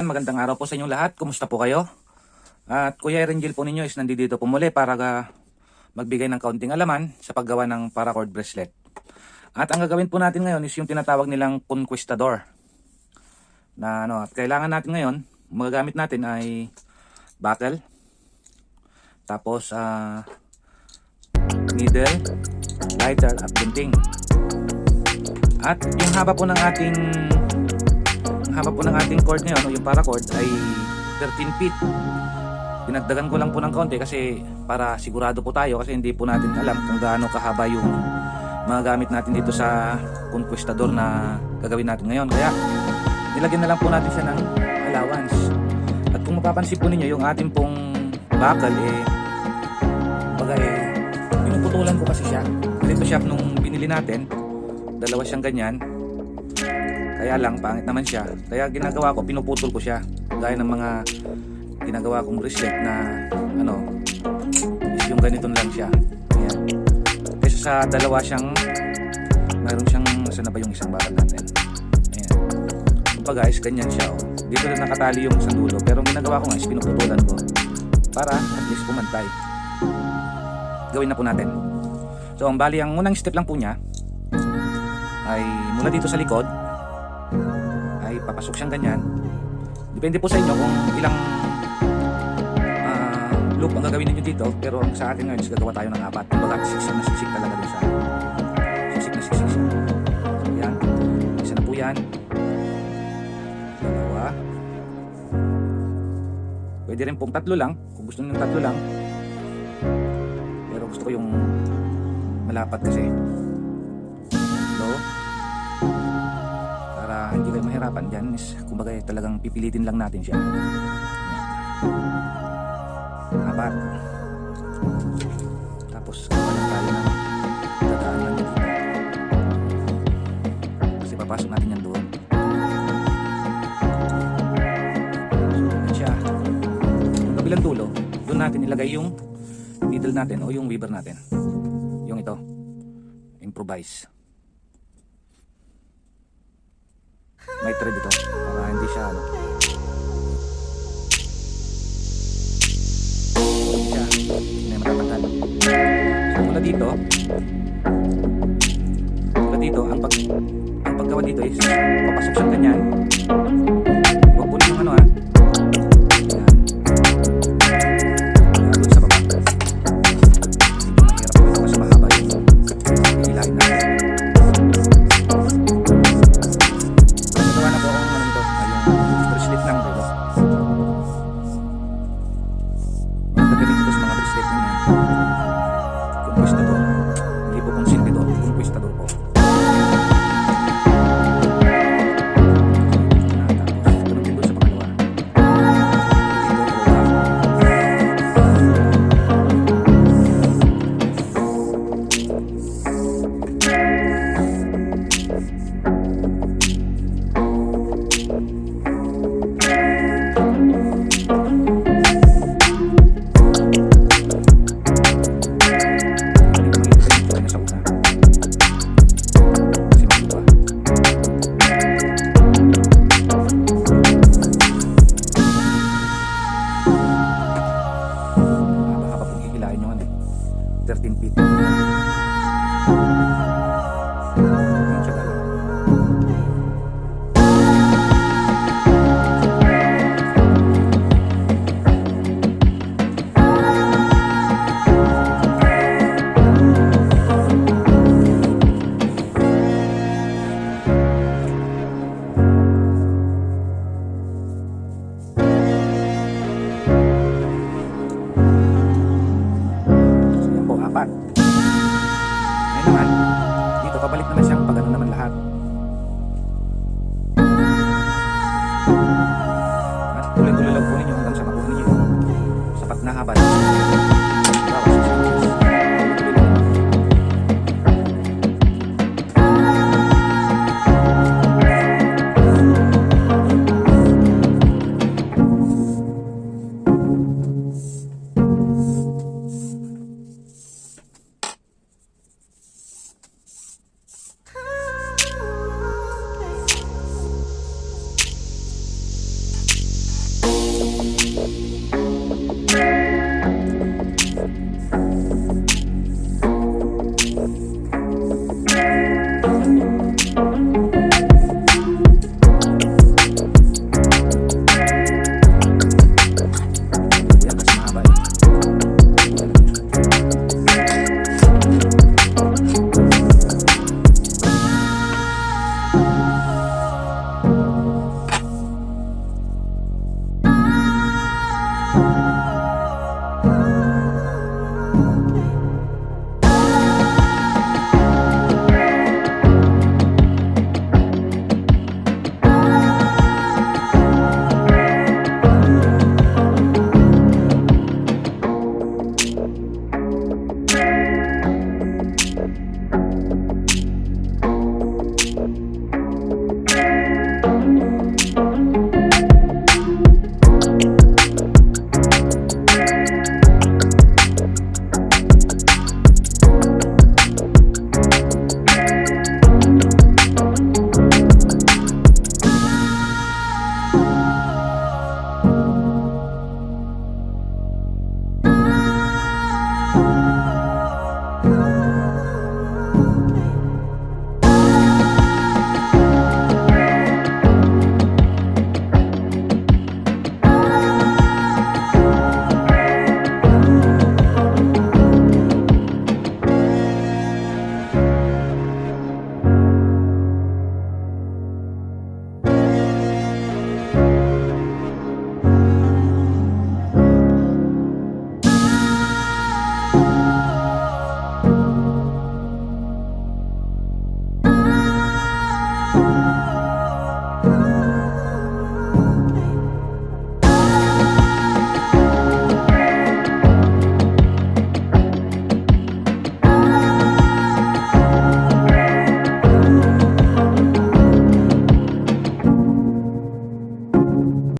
Magandang araw po sa inyong lahat. Kumusta po kayo? At Kuya Erengel po ninyo is nandito po muli para magbigay ng kaunting alaman sa paggawa ng paracord bracelet. At ang gagawin po natin ngayon is yung tinatawag nilang Conquistador. At kailangan natin ngayon, magagamit natin ay buckle, tapos needle, lighter at gunting. At yung haba po ng ating cord ngayon, o yung paracord, ay 13 feet. Dinagdagan ko lang po ng kaunti kasi para sigurado po tayo, kasi hindi po natin alam kung gaano kahaba yung mga gamit natin dito sa Conquistador na gagawin natin ngayon. Kaya nilagyan na lang po natin siya ng allowance. At kung mapapansin po ninyo, yung ating pong buckle pinuputulan ko kasi siya. Dito siya nung binili natin, dalawa siyang ganyan. Kaya lang, pangit naman siya. Kaya ginagawa ko, pinuputol ko siya. Gaya ng mga ginagawa kong bracelet na is yung ganito lang siya. Ayan. Kasi sa dalawa siyang, mayroon siyang, saan na ba yung isang bakal natin? Ayan. Kumpa guys, ganyan siya. Oh. Dito na nakatali yung isang dulo. Pero ang ginagawa ko nga is pinuputulan ko. Para at least pumantay. Gawin na po natin. So, ang bali, ang unang step lang po niya ay mula dito sa likod, ay papasok siyang ganyan. Depende po sa inyo kung ilang loop ang gagawin niyo dito, pero ang sa akin ngayon is gagawa tayo ng 4. Kumbaga siksik na siksik talaga dun sa siksik na siksik siya. So yan, isa na po yan, dalawa. Pwede rin pong 3 lang kung gusto niyo 3 lang, pero gusto ko yung malapat kasi hindi kayo mahirapan dyan is kumbaga talagang pipilitin lang natin siya. 4. Tapos gawa lang tayo ng dadaan lang dito kasi papasok natin yan doon. So ganyan siya. Yung kabilang dulo, doon natin ilagay yung needle natin o yung weaver natin, yung ito, improvise. May thread ito para hindi siya hindi matatanggal. So mula dito ang paggawa dito is papasok siyang ganyan. Huwag po yung ayan. Doon sa baba. Dito mahirap po ito kasi mahaba yung hilahin natin. Oh